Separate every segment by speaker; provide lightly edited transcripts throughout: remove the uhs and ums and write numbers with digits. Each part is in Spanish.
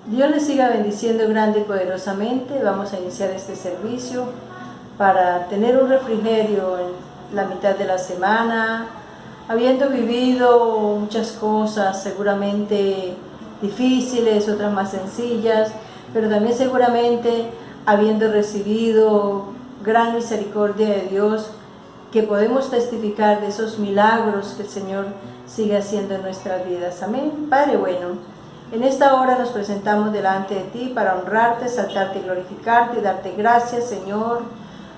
Speaker 1: Dios les siga bendiciendo grande y poderosamente. Vamos a iniciar este servicio para tener un refrigerio en la mitad de la semana, habiendo vivido muchas cosas seguramente difíciles, otras más sencillas, pero también seguramente habiendo recibido gran misericordia de Dios, que podemos testificar de esos milagros que el Señor sigue haciendo en nuestras vidas. Amén. Padre bueno, en esta hora nos presentamos delante de ti para honrarte, exaltarte y glorificarte y darte gracias, Señor,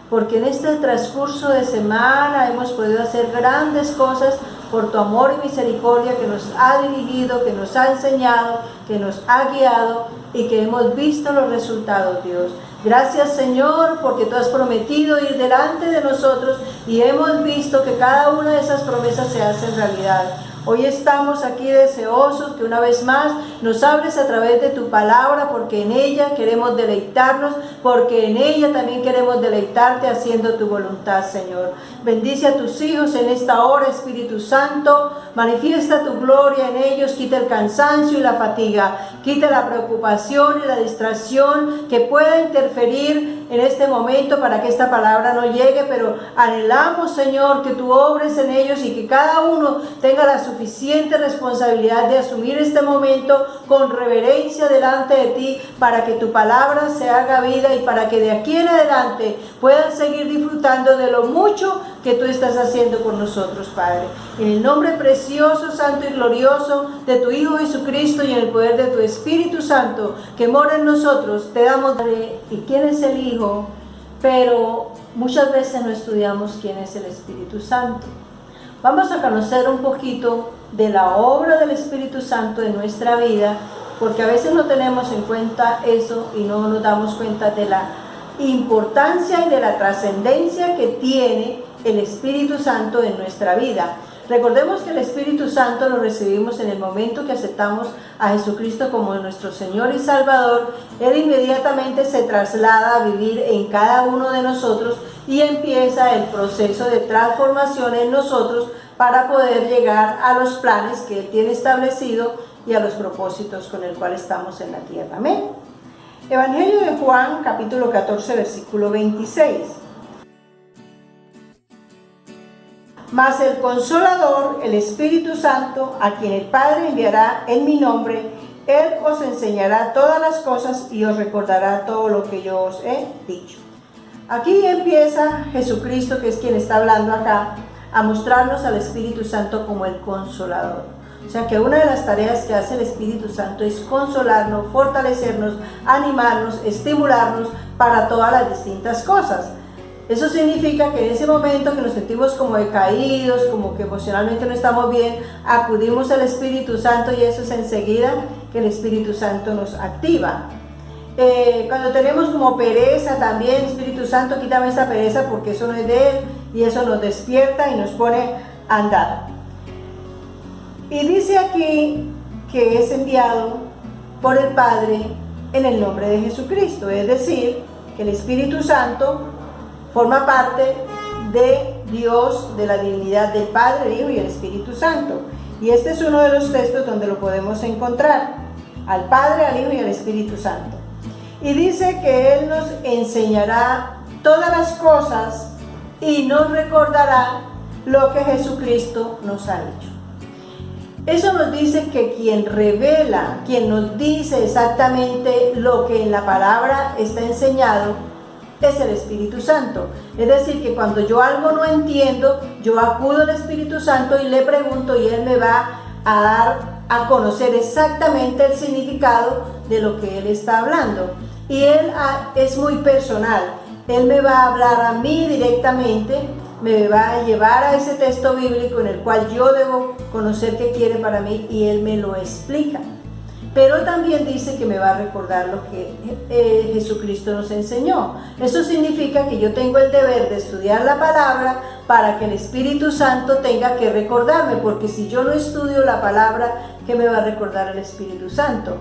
Speaker 1: porque en este transcurso de semana hemos podido hacer grandes cosas por tu amor y misericordia que nos ha dirigido, que nos ha enseñado, que nos ha guiado y que hemos visto los resultados, Dios. Gracias, Señor, porque tú has prometido ir delante de nosotros y hemos visto que cada una de esas promesas se hace realidad. Hoy estamos aquí deseosos que una vez más nos hables a través de tu palabra, porque en ella queremos deleitarnos, porque en ella también queremos deleitarte haciendo tu voluntad, Señor. Bendice a tus hijos en esta hora, Espíritu Santo. Manifiesta tu gloria en ellos, quita el cansancio y la fatiga, quita la preocupación y la distracción que pueda interferir en este momento para que esta palabra no llegue, pero anhelamos, Señor, que tú obres en ellos y que cada uno tenga la suficiente responsabilidad de asumir este momento con reverencia delante de ti, para que tu palabra se haga vida y para que de aquí en adelante puedan seguir disfrutando de lo mucho que tú estás haciendo por nosotros, Padre. En el nombre precioso, santo y glorioso de tu Hijo Jesucristo y en el poder de tu Espíritu Santo que mora en nosotros, te damos y quién es el Hijo, pero muchas veces no estudiamos quién es el Espíritu Santo. Vamos a conocer un poquito de la obra del Espíritu Santo en nuestra vida, porque a veces no tenemos en cuenta eso y no nos damos cuenta de la importancia y de la trascendencia que tiene el Espíritu Santo en nuestra vida. Recordemos que el Espíritu Santo lo recibimos en el momento que aceptamos a Jesucristo como nuestro Señor y Salvador. Él inmediatamente se traslada a vivir en cada uno de nosotros y empieza el proceso de transformación en nosotros para poder llegar a los planes que Él tiene establecido y a los propósitos con el cual estamos en la tierra. Amén. Evangelio de Juan, capítulo 14, versículo 26. Mas el Consolador, el Espíritu Santo, a quien el Padre enviará en mi nombre, Él os enseñará todas las cosas y os recordará todo lo que yo os he dicho. Aquí empieza Jesucristo, que es quien está hablando acá, a mostrarnos al Espíritu Santo como el Consolador. O sea que una de las tareas que hace el Espíritu Santo es consolarnos, fortalecernos, animarnos, estimularnos para todas las distintas cosas. Eso significa que en ese momento que nos sentimos como decaídos, como que emocionalmente no estamos bien, acudimos al Espíritu Santo y eso es enseguida que el Espíritu Santo nos activa. Cuando tenemos como pereza también, Espíritu Santo, quítame esa pereza porque eso no es de Él, y eso nos despierta y nos pone a andar. Y dice aquí que es enviado por el Padre en el nombre de Jesucristo, es decir, que el Espíritu Santo forma parte de Dios, de la divinidad del Padre, el Hijo y el Espíritu Santo. Y este es uno de los textos donde lo podemos encontrar, al Padre, al Hijo y al Espíritu Santo. Y dice que Él nos enseñará todas las cosas y nos recordará lo que Jesucristo nos ha dicho. Eso nos dice que quien revela, quien nos dice exactamente lo que en la palabra está enseñado, es el Espíritu Santo. Es decir, que cuando yo algo no entiendo, yo acudo al Espíritu Santo y le pregunto y Él me va a dar a conocer exactamente el significado de lo que Él está hablando. Y Él es muy personal. Él me va a hablar a mí directamente, me va a llevar a ese texto bíblico en el cual yo debo conocer qué quiere para mí y Él me lo explica. Pero también dice que me va a recordar lo que Jesucristo nos enseñó. Eso significa que yo tengo el deber de estudiar la palabra para que el Espíritu Santo tenga que recordarme, porque si yo no estudio la palabra, ¿qué me va a recordar el Espíritu Santo?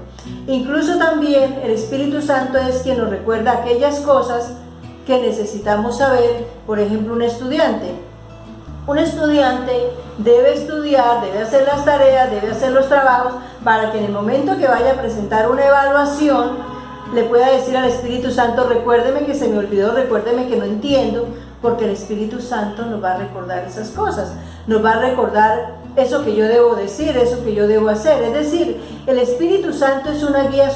Speaker 1: Incluso también el Espíritu Santo es quien nos recuerda aquellas cosas que necesitamos saber. Por ejemplo, un estudiante. Un estudiante debe estudiar, debe hacer las tareas, debe hacer los trabajos para que en el momento que vaya a presentar una evaluación, le pueda decir al Espíritu Santo, recuérdeme que se me olvidó, recuérdeme que no entiendo, porque el Espíritu Santo nos va a recordar esas cosas, nos va a recordar eso que yo debo decir, eso que yo debo hacer. Es decir, el Espíritu Santo es una guía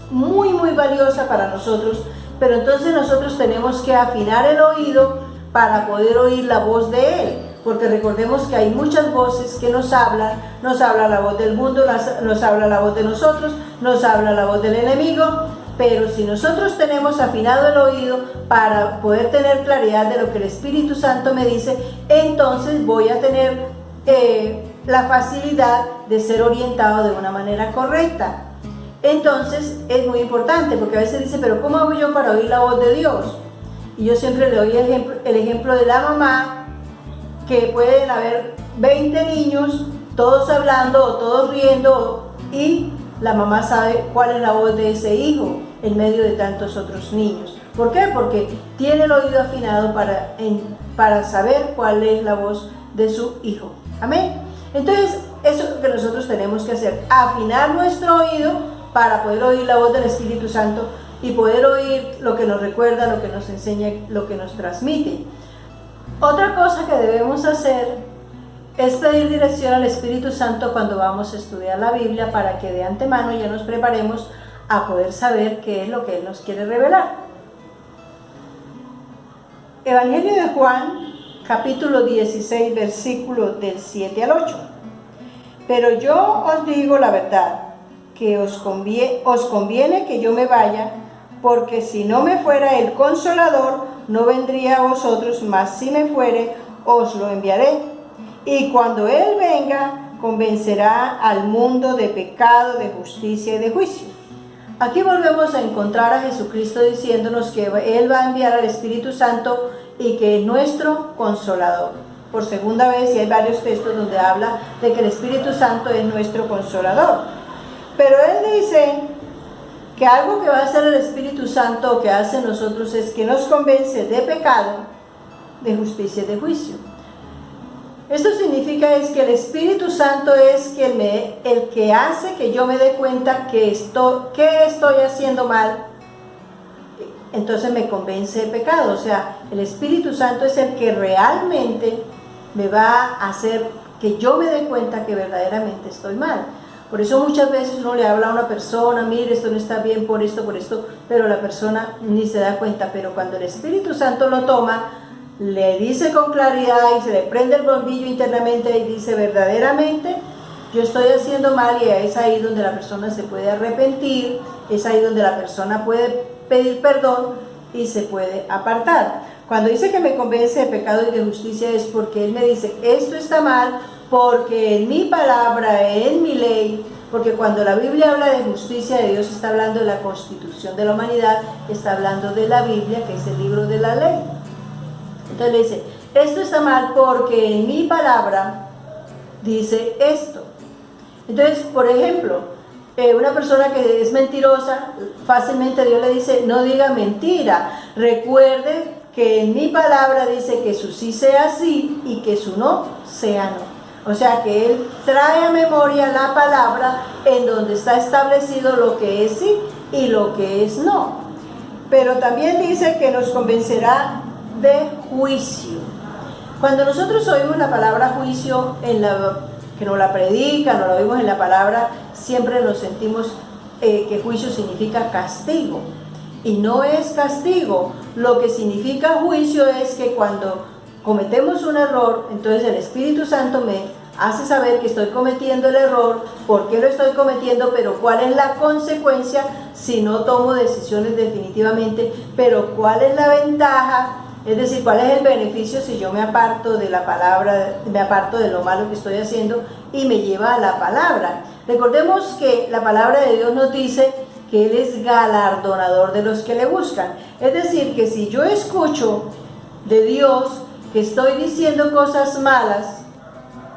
Speaker 1: muy, muy valiosa para nosotros, pero entonces nosotros tenemos que afinar el oído para poder oír la voz de Él, porque recordemos que hay muchas voces que nos habla la voz del mundo, nos habla la voz de nosotros, nos habla la voz del enemigo, pero si nosotros tenemos afinado el oído para poder tener claridad de lo que el Espíritu Santo me dice, entonces voy a tener la facilidad de ser orientado de una manera correcta. Entonces es muy importante, porque a veces dice, pero ¿cómo hago yo para oír la voz de Dios? Y yo siempre le doy el ejemplo de la mamá, que pueden haber 20 niños, todos hablando o todos riendo, y la mamá sabe cuál es la voz de ese hijo en medio de tantos otros niños. ¿Por qué? Porque tiene el oído afinado para saber cuál es la voz de su hijo. Amén. Entonces, eso es lo que nosotros tenemos que hacer, afinar nuestro oído para poder oír la voz del Espíritu Santo y poder oír lo que nos recuerda, lo que nos enseña, lo que nos transmite. Otra cosa que debemos hacer es pedir dirección al Espíritu Santo cuando vamos a estudiar la Biblia, para que de antemano ya nos preparemos a poder saber qué es lo que Él nos quiere revelar. Evangelio de Juan, capítulo 16, versículos del 7 al 8. Pero yo os digo la verdad, que os conviene que yo me vaya, porque si no me fuera el Consolador, no vendría a vosotros, mas si me fuere, os lo enviaré. Y cuando Él venga, convencerá al mundo de pecado, de justicia y de juicio. Aquí volvemos a encontrar a Jesucristo diciéndonos que Él va a enviar al Espíritu Santo y que es nuestro Consolador. Por segunda vez, y hay varios textos donde habla de que el Espíritu Santo es nuestro Consolador. Pero Él dice que algo que va a hacer el Espíritu Santo, o que hace en nosotros, es que nos convence de pecado, de justicia y de juicio. Esto significa es que el Espíritu Santo es el que hace que yo me dé cuenta que estoy haciendo mal, entonces me convence de pecado. O sea, el Espíritu Santo es el que realmente me va a hacer que yo me dé cuenta que verdaderamente estoy mal. Por eso muchas veces uno le habla a una persona, mire, esto no está bien por esto, pero la persona ni se da cuenta. Pero cuando el Espíritu Santo lo toma, le dice con claridad y se le prende el bombillo internamente y dice, verdaderamente yo estoy haciendo mal, y es ahí donde la persona se puede arrepentir, es ahí donde la persona puede pedir perdón y se puede apartar. Cuando dice que me convence de pecado y de justicia, es porque Él me dice, esto está mal, porque en mi palabra, en mi ley, porque cuando la Biblia habla de justicia de Dios, está hablando de la constitución de la humanidad, está hablando de la Biblia, que es el libro de la ley. Entonces le dice, esto está mal porque en mi palabra dice esto. Entonces, por ejemplo, una persona que es mentirosa, fácilmente Dios le dice, no diga mentira. Recuerde que en mi palabra dice que su sí sea sí y que su no sea no. O sea que Él trae a memoria la palabra en donde está establecido lo que es sí y lo que es no. Pero también dice que nos convencerá de juicio. Cuando nosotros oímos la palabra juicio, que nos la predican, nos la oímos en la palabra, siempre nos sentimos que juicio significa castigo. Y no es castigo. Lo que significa juicio es que cuando cometemos un error, entonces el Espíritu Santo me hace saber que estoy cometiendo el error, por qué lo estoy cometiendo, pero cuál es la consecuencia si no tomo decisiones definitivamente, pero cuál es la ventaja, es decir, cuál es el beneficio si yo me aparto de la palabra, me aparto de lo malo que estoy haciendo y me lleva a la palabra. Recordemos que la palabra de Dios nos dice que Él es galardonador de los que le buscan. Es decir, que si yo escucho de Dios que estoy diciendo cosas malas,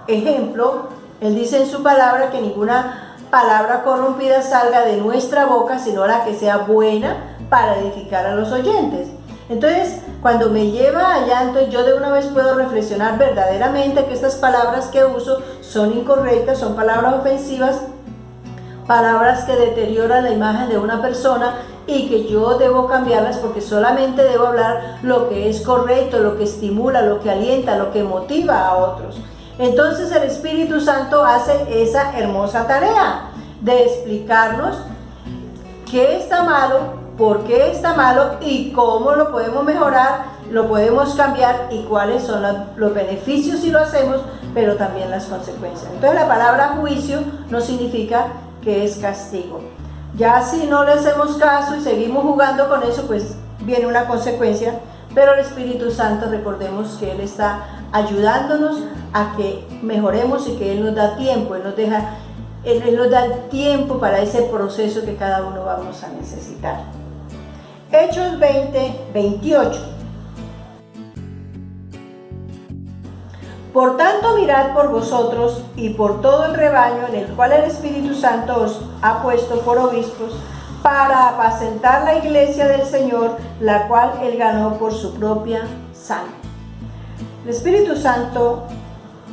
Speaker 1: ejemplo, Él dice en su palabra que ninguna palabra corrompida salga de nuestra boca, sino la que sea buena para edificar a los oyentes. Entonces, cuando me lleva allá, entonces yo de una vez puedo reflexionar verdaderamente que estas palabras que uso son incorrectas, son palabras ofensivas, palabras que deterioran la imagen de una persona y que yo debo cambiarlas porque solamente debo hablar lo que es correcto, lo que estimula, lo que alienta, lo que motiva a otros. Entonces el Espíritu Santo hace esa hermosa tarea de explicarnos qué está malo, por qué está malo y cómo lo podemos mejorar, lo podemos cambiar y cuáles son los beneficios si lo hacemos, pero también las consecuencias. Entonces la palabra juicio no significa que es castigo. Ya si no le hacemos caso y seguimos jugando con eso, pues viene una consecuencia, pero el Espíritu Santo, recordemos que Él está ayudándonos a que mejoremos y que Él nos da tiempo, Él nos da el tiempo para ese proceso que cada uno vamos a necesitar. Hechos 20:28. Por tanto, mirad por vosotros y por todo el rebaño en el cual el Espíritu Santo os ha puesto por obispos, para apacentar la iglesia del Señor, la cual Él ganó por su propia sangre. El Espíritu Santo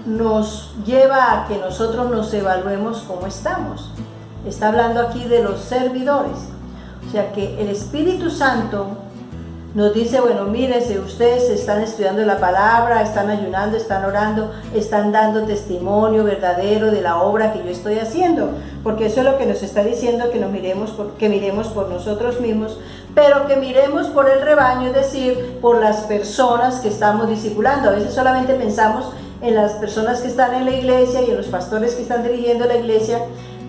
Speaker 1: nos lleva a que nosotros nos evaluemos cómo estamos. Está hablando aquí de los servidores. O sea que el Espíritu Santo nos dice, bueno, mírense, ustedes están estudiando la palabra, están ayunando, están orando, están dando testimonio verdadero de la obra que yo estoy haciendo, porque eso es lo que nos está diciendo, que miremos por nosotros mismos, pero que miremos por el rebaño, es decir, por las personas que estamos discipulando. A veces solamente pensamos en las personas que están en la iglesia y en los pastores que están dirigiendo la iglesia,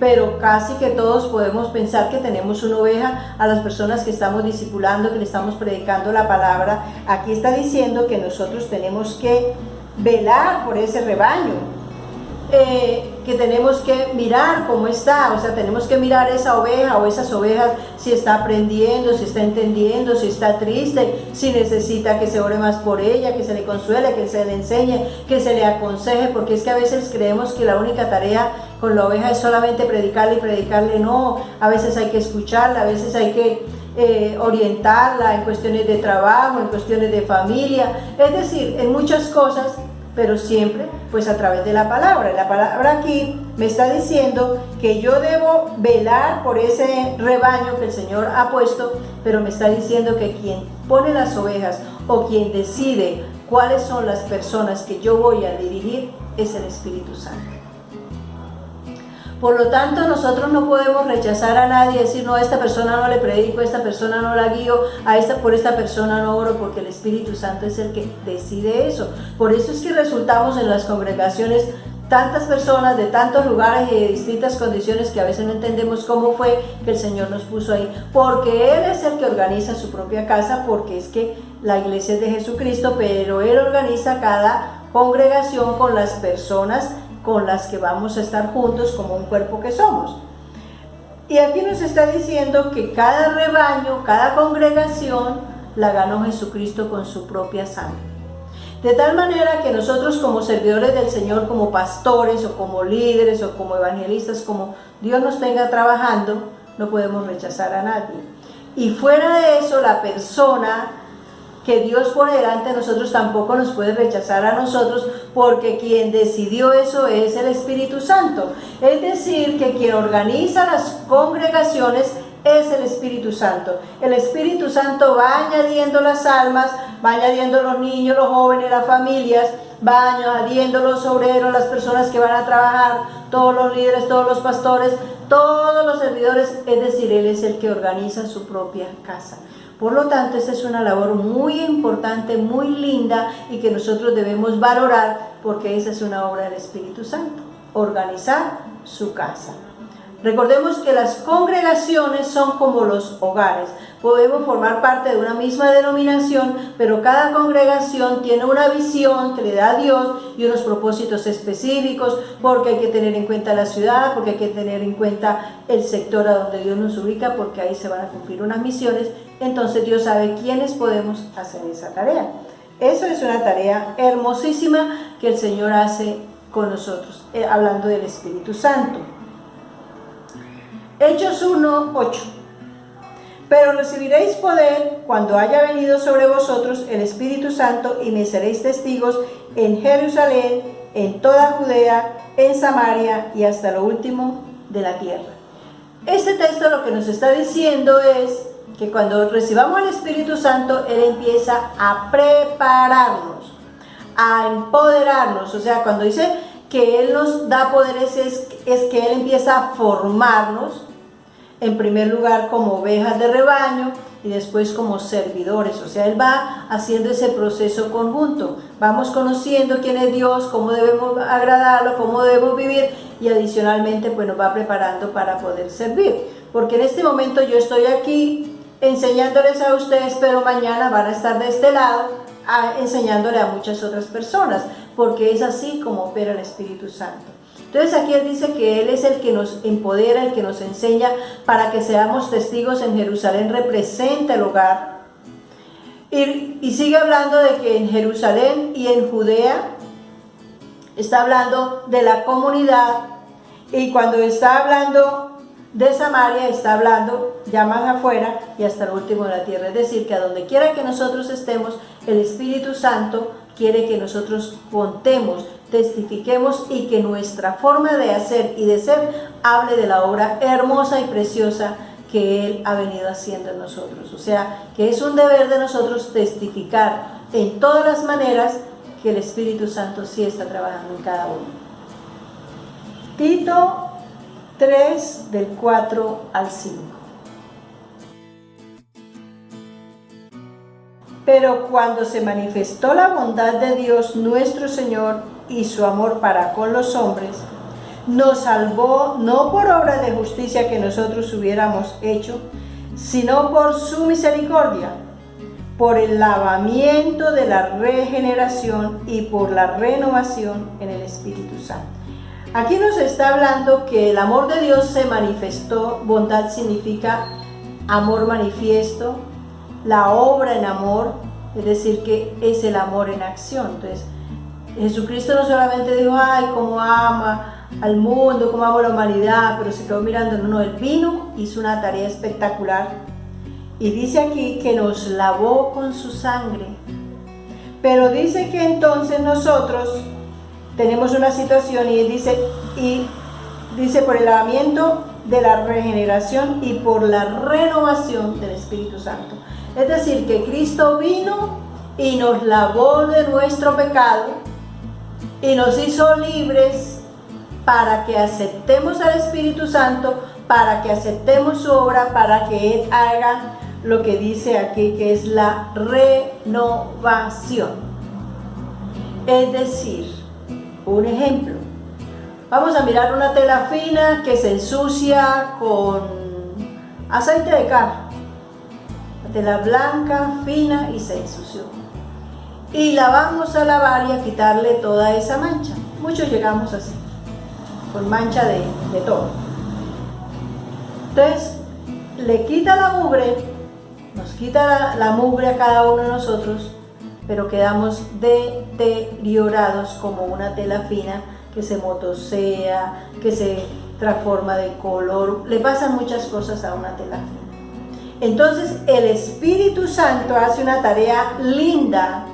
Speaker 1: pero casi que todos podemos pensar que tenemos una oveja a las personas que estamos discipulando, que le estamos predicando la palabra. Aquí está diciendo que nosotros tenemos que velar por ese rebaño, que tenemos que mirar cómo está, o sea, tenemos que mirar esa oveja o esas ovejas, si está aprendiendo, si está entendiendo, si está triste, si necesita que se ore más por ella, que se le consuele, que se le enseñe, que se le aconseje, porque es que a veces creemos que la única tarea con la oveja es solamente predicarle y predicarle. No, a veces hay que escucharla, a veces hay que orientarla en cuestiones de trabajo, en cuestiones de familia, es decir, en muchas cosas, pero siempre pues a través de la palabra. La palabra aquí me está diciendo que yo debo velar por ese rebaño que el Señor ha puesto, pero me está diciendo que quien pone las ovejas o quien decide cuáles son las personas que yo voy a dirigir es el Espíritu Santo. Por lo tanto, nosotros no podemos rechazar a nadie y decir, no, a esta persona no le predico, a esta persona no la guío, por esta persona no oro, porque el Espíritu Santo es el que decide eso. Por eso es que resultamos en las congregaciones tantas personas de tantos lugares y de distintas condiciones que a veces no entendemos cómo fue que el Señor nos puso ahí, porque Él es el que organiza su propia casa, porque es que la iglesia es de Jesucristo, pero Él organiza cada congregación con las personas con las que vamos a estar juntos como un cuerpo que somos. Y aquí nos está diciendo que cada rebaño, cada congregación la ganó Jesucristo con su propia sangre. De tal manera que nosotros como servidores del Señor, como pastores o como líderes o como evangelistas, como Dios nos tenga trabajando, no podemos rechazar a nadie. Y fuera de eso, la persona que Dios pone delante de nosotros tampoco nos puede rechazar a nosotros, porque quien decidió eso es el Espíritu Santo. Es decir, que quien organiza las congregaciones es el Espíritu Santo. El Espíritu Santo va añadiendo las almas, va añadiendo los niños, los jóvenes, las familias, va añadiendo los obreros, las personas que van a trabajar, todos los líderes, todos los pastores, todos los servidores, es decir, Él es el que organiza su propia casa. Por lo tanto, esta es una labor muy importante, muy linda y que nosotros debemos valorar, porque esa es una obra del Espíritu Santo, organizar su casa. Recordemos que las congregaciones son como los hogares. Podemos formar parte de una misma denominación, pero cada congregación tiene una visión que le da a Dios y unos propósitos específicos, porque hay que tener en cuenta la ciudad, porque hay que tener en cuenta el sector a donde Dios nos ubica, porque ahí se van a cumplir unas misiones. Entonces Dios sabe quiénes podemos hacer esa tarea. Eso es una tarea hermosísima que el Señor hace con nosotros, hablando del Espíritu Santo. Hechos 1:8. Pero recibiréis poder cuando haya venido sobre vosotros el Espíritu Santo y me seréis testigos en Jerusalén, en toda Judea, en Samaria y hasta lo último de la tierra. Este texto lo que nos está diciendo es que cuando recibamos al Espíritu Santo, Él empieza a prepararnos, a empoderarnos. O sea, cuando dice que Él nos da poderes, es que Él empieza a formarnos, en primer lugar como ovejas de rebaño y después como servidores. O sea, Él va haciendo ese proceso conjunto. Vamos conociendo quién es Dios, cómo debemos agradarlo, cómo debemos vivir, y adicionalmente pues nos va preparando para poder servir. Porque en este momento yo estoy aquí enseñándoles a ustedes, pero mañana van a estar de este lado enseñándole a muchas otras personas, porque es así como opera el Espíritu Santo. Entonces aquí Él dice que Él es el que nos empodera, el que nos enseña para que seamos testigos en Jerusalén, representa el hogar. Y sigue hablando de que en Jerusalén y en Judea, está hablando de la comunidad, y cuando está hablando de Samaria, está hablando ya más afuera y hasta el último de la tierra. Es decir, que a donde quiera que nosotros estemos, el Espíritu Santo quiere que nosotros contemos, testifiquemos, y que nuestra forma de hacer y de ser hable de la obra hermosa y preciosa que Él ha venido haciendo en nosotros. O sea, que es un deber de nosotros testificar en todas las maneras que el Espíritu Santo sí está trabajando en cada uno. Tito 3, del 4 al 5. Pero cuando se manifestó la bondad de Dios nuestro Señor y su amor para con los hombres, nos salvó no por obra de justicia que nosotros hubiéramos hecho, sino por su misericordia, por el lavamiento de la regeneración y por la renovación en el Espíritu Santo. Aquí nos está hablando que el amor de Dios se manifestó. Bondad significa amor manifiesto, la obra en amor, es decir, que es el amor en acción. Entonces, Jesucristo no solamente dijo, ay, cómo ama al mundo, cómo ama a la humanidad, pero se quedó mirando, no, Él vino, hizo una tarea espectacular, y dice aquí que nos lavó con su sangre. Pero dice que entonces nosotros tenemos una situación, y dice por el lavamiento de la regeneración y por la renovación del Espíritu Santo. Es decir, que Cristo vino y nos lavó de nuestro pecado y nos hizo libres para que aceptemos al Espíritu Santo, para que aceptemos su obra, para que Él haga lo que dice aquí, que es la renovación. Es decir, un ejemplo, vamos a mirar una tela fina que se ensucia con aceite de carro, la tela blanca, fina, y se ensució, y la vamos a lavar y a quitarle toda esa mancha. Muchos llegamos así, con mancha de todo. Entonces, le quita la mugre, nos quita la mugre a cada uno de nosotros, pero quedamos deteriorados como una tela fina que se motosea, que se transforma de color. Le pasan muchas cosas a una tela fina. Entonces el Espíritu Santo hace una tarea linda,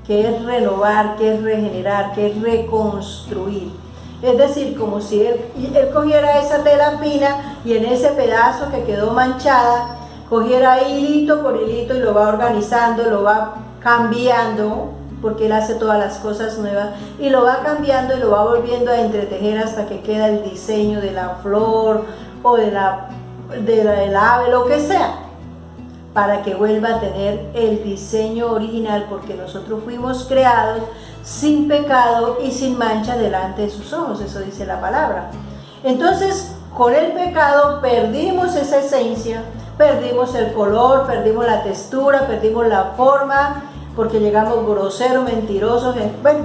Speaker 1: que es renovar, que es regenerar, que es reconstruir. Es decir, como si él cogiera esa tela fina y en ese pedazo que quedó manchada, cogiera hilito por hilito y lo va organizando, lo va cambiando, porque Él hace todas las cosas nuevas, y lo va cambiando y lo va volviendo a entretejer hasta que queda el diseño de la flor o del ave, lo que sea, para que vuelva a tener el diseño original, porque nosotros fuimos creados sin pecado y sin mancha delante de sus ojos. Eso dice la palabra. Entonces, con el pecado perdimos esa esencia, perdimos el color, perdimos la textura, perdimos la forma, porque llegamos groseros, mentirosos, bueno,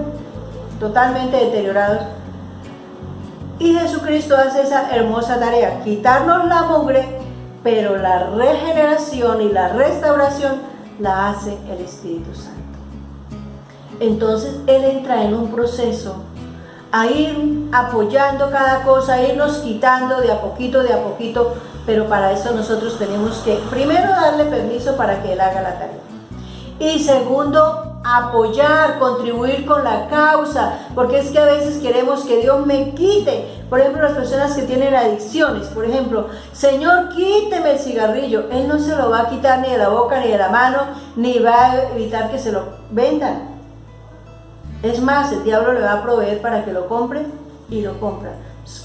Speaker 1: totalmente deteriorados. Y Jesucristo hace esa hermosa tarea, quitarnos la mugre, pero la regeneración y la restauración la hace el Espíritu Santo. Entonces Él entra en un proceso a ir apoyando cada cosa, a irnos quitando de a poquito, pero para eso nosotros tenemos que primero darle permiso para que Él haga la tarea. Y segundo, apoyar, contribuir con la causa, porque es que a veces queremos que Dios me quite, Por ejemplo, las personas que tienen adicciones, por ejemplo, Señor, quíteme el cigarrillo. Él no se lo va a quitar ni de la boca, ni de la mano, ni va a evitar que se lo vendan. Es más, el diablo le va a proveer para que lo compre y lo compra.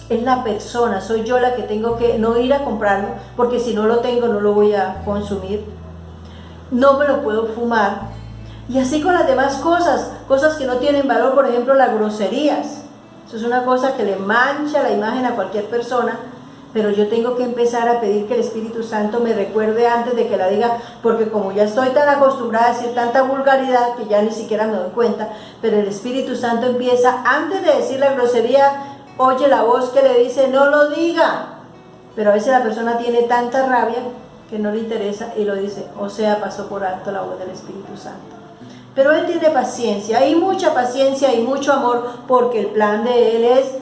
Speaker 1: Es la persona, soy yo la que tengo que no ir a comprarlo, porque si no lo tengo no lo voy a consumir. No me lo puedo fumar. Y así con las demás cosas que no tienen valor, por ejemplo las groserías. Eso es una cosa que le mancha la imagen a cualquier persona, pero yo tengo que empezar a pedir que el Espíritu Santo me recuerde antes de que la diga, porque como ya estoy tan acostumbrada a decir tanta vulgaridad que ya ni siquiera me doy cuenta, pero el Espíritu Santo empieza, antes de decir la grosería, oye la voz que le dice, no lo diga. Pero a veces la persona tiene tanta rabia que no le interesa y lo dice, o sea, pasó por alto la voz del Espíritu Santo. Pero Él tiene paciencia, hay mucha paciencia y mucho amor, porque el plan de Él es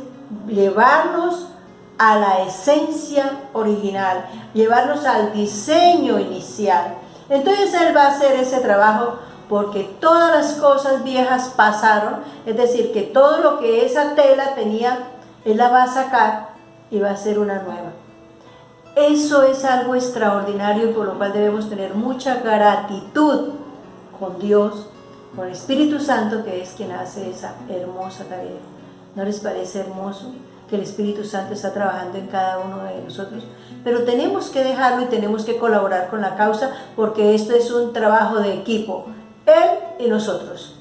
Speaker 1: llevarnos a la esencia original, llevarnos al diseño inicial. Entonces Él va a hacer ese trabajo, porque todas las cosas viejas pasaron, es decir, que todo lo que esa tela tenía, Él la va a sacar y va a hacer una nueva. Eso es algo extraordinario, por lo cual debemos tener mucha gratitud con Dios, con el Espíritu Santo, que es quien hace esa hermosa tarea. ¿No les parece hermoso que el Espíritu Santo está trabajando en cada uno de nosotros? Pero tenemos que dejarlo y tenemos que colaborar con la causa, porque esto es un trabajo de equipo, Él y nosotros.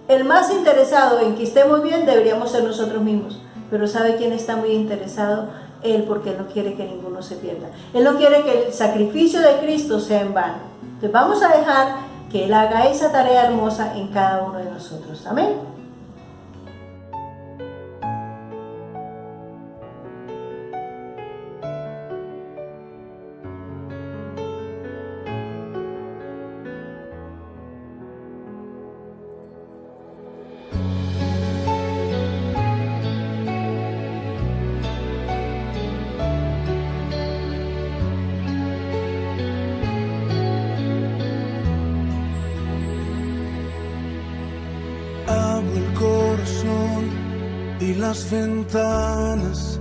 Speaker 1: El más interesado en que estemos bien deberíamos ser nosotros mismos, pero ¿sabe quién está muy interesado? Él, porque Él no quiere que ninguno se pierda. Él no quiere que el sacrificio de Cristo sea en vano. Entonces vamos a dejar que Él haga esa tarea hermosa en cada uno de nosotros. Amén.
Speaker 2: Y las ventanas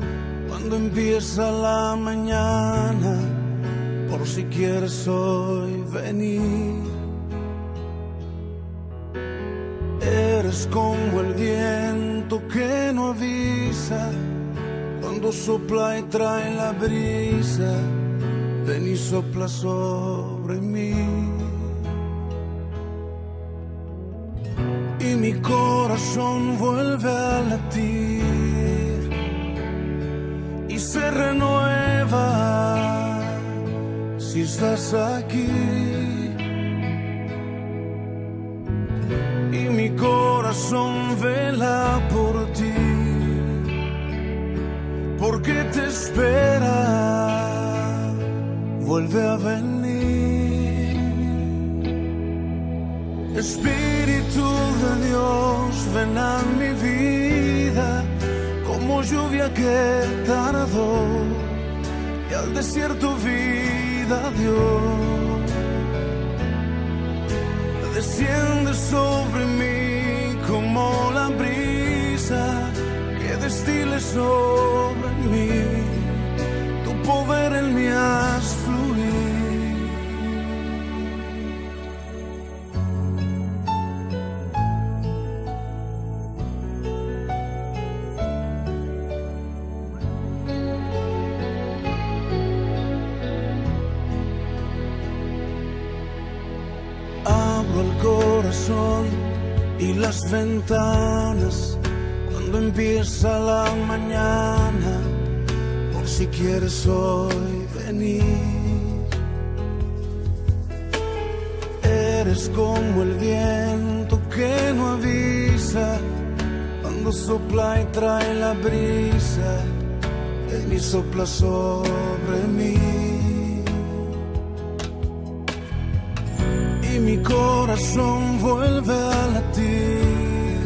Speaker 2: cuando empieza la mañana, por si quieres hoy venir. Eres como el viento que no avisa, cuando sopla y trae la brisa, ven y sopla sobre mí. Y mi corazón vuelve a latir y se renueva si estás aquí. Y mi corazón vela por ti, porque te espera, vuelve a venir. Espíritu de Dios, ven a mi vida, como lluvia que tardó y al desierto vida dio. Desciende sobre mí como la brisa que destile sobre mí, tu poder en mí haz fluir. El corazón y las ventanas cuando empieza la mañana, por si quieres hoy venir. Eres como el viento que no avisa, cuando sopla y trae la brisa, ven y sopla sobre mí. Y mi corazón vuelve a latir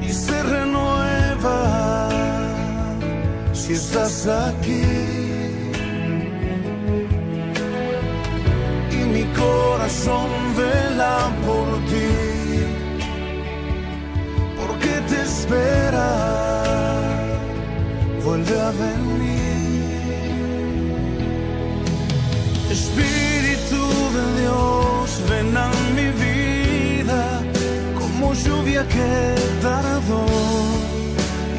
Speaker 2: y se renueva si estás aquí. Y mi corazón vela por ti, porque te espera, Espíritu de Dios, ven a mi vida como lluvia que tardó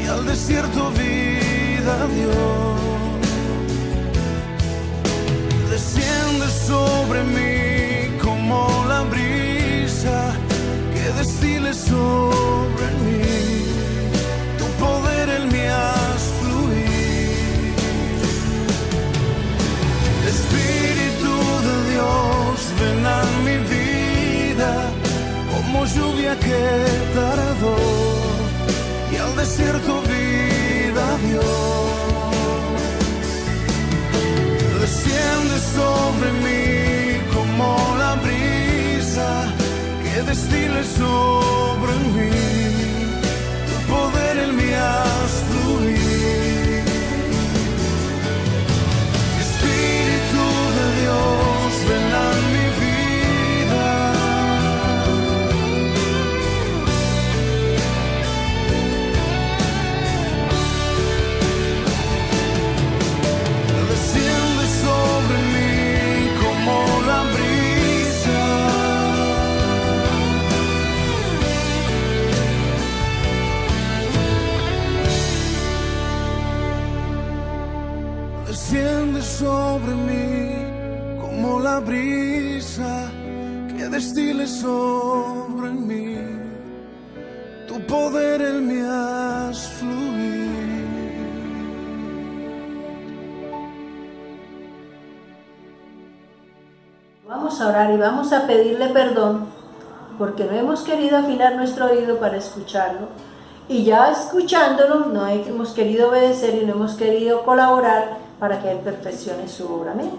Speaker 2: y al desierto vida dio. Desciende sobre mí como la brisa que destile sobre mí. Tu poder en mí haz fluir. Espíritu de Dios, ven a mi vida como lluvia que tardó y al desierto vida dio. Desciende sobre mí como la brisa que destile sobre mí. Tu poder en mí haz fluir. Espíritu de Dios, ven a mi vida. Desciende sobre mí como la brisa. Desciende sobre mí como la brisa que destile sobre mí. Tu poder en mí haz fluir.
Speaker 1: Vamos a orar y vamos a pedirle perdón porque no hemos querido afinar nuestro oído para escucharlo. Y ya escuchándolo, no hemos querido obedecer y no hemos querido colaborar para que Él perfeccione su obra. Amén.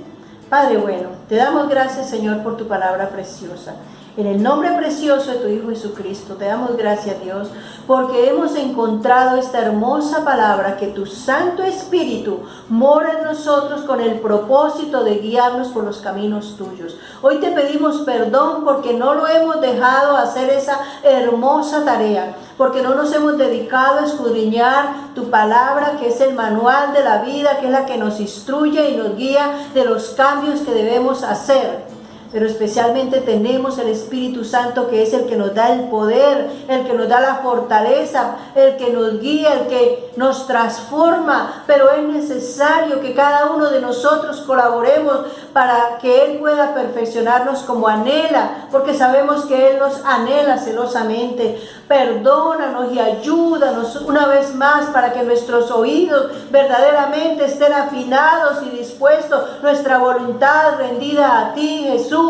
Speaker 1: Padre bueno, te damos gracias, Señor, por tu palabra preciosa. En el nombre precioso de tu Hijo Jesucristo, te damos gracias, Dios, porque hemos encontrado esta hermosa palabra, que tu Santo Espíritu mora en nosotros con el propósito de guiarnos por los caminos tuyos. Hoy te pedimos perdón porque no lo hemos dejado hacer esa hermosa tarea, porque no nos hemos dedicado a escudriñar tu palabra, que es el manual de la vida, que es la que nos instruye y nos guía de los cambios que debemos hacer. Pero especialmente tenemos el Espíritu Santo, que es el que nos da el poder, el que nos da la fortaleza, el que nos guía, el que nos transforma. Pero es necesario que cada uno de nosotros colaboremos para que Él pueda perfeccionarnos como anhela, porque sabemos que Él nos anhela celosamente. Perdónanos y ayúdanos una vez más para que nuestros oídos verdaderamente estén afinados y dispuestos, nuestra voluntad rendida a ti, Jesús,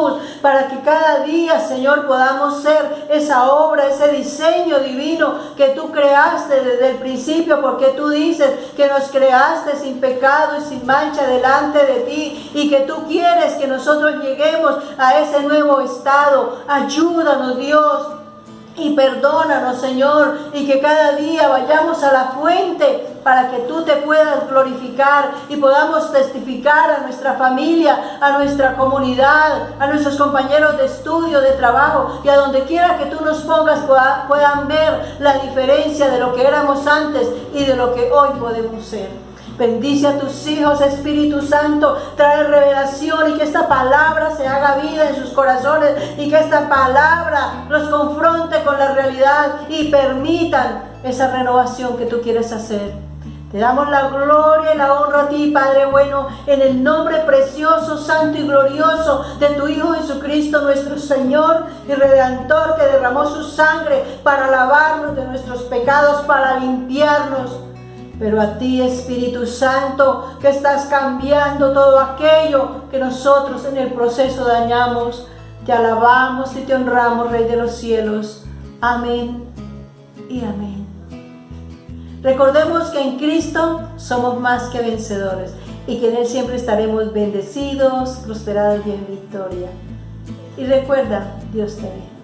Speaker 1: para que cada día, Señor, podamos ser esa obra, ese diseño divino que tú creaste desde el principio, porque tú dices que nos creaste sin pecado y sin mancha delante de ti, y que tú quieres que nosotros lleguemos a ese nuevo estado. Ayúdanos, Dios, y perdónanos, Señor, y que cada día vayamos a la fuente para que tú te puedas glorificar y podamos testificar a nuestra familia, a nuestra comunidad, a nuestros compañeros de estudio, de trabajo, y a donde quiera que tú nos pongas puedan ver la diferencia de lo que éramos antes y de lo que hoy podemos ser. Bendice a tus hijos, Espíritu Santo, trae revelación y que esta palabra se haga vida en sus corazones y que esta palabra los confronte con la realidad y permitan esa renovación que tú quieres hacer. Te damos la gloria y la honra a ti, Padre bueno, en el nombre precioso, santo y glorioso de tu Hijo Jesucristo, nuestro Señor y Redentor, que derramó su sangre para lavarnos de nuestros pecados, para limpiarnos. Pero a ti, Espíritu Santo, que estás cambiando todo aquello que nosotros en el proceso dañamos, te alabamos y te honramos, Rey de los cielos. Amén y amén. Recordemos que en Cristo somos más que vencedores y que en Él siempre estaremos bendecidos, prosperados y en victoria. Y recuerda, Dios te ve.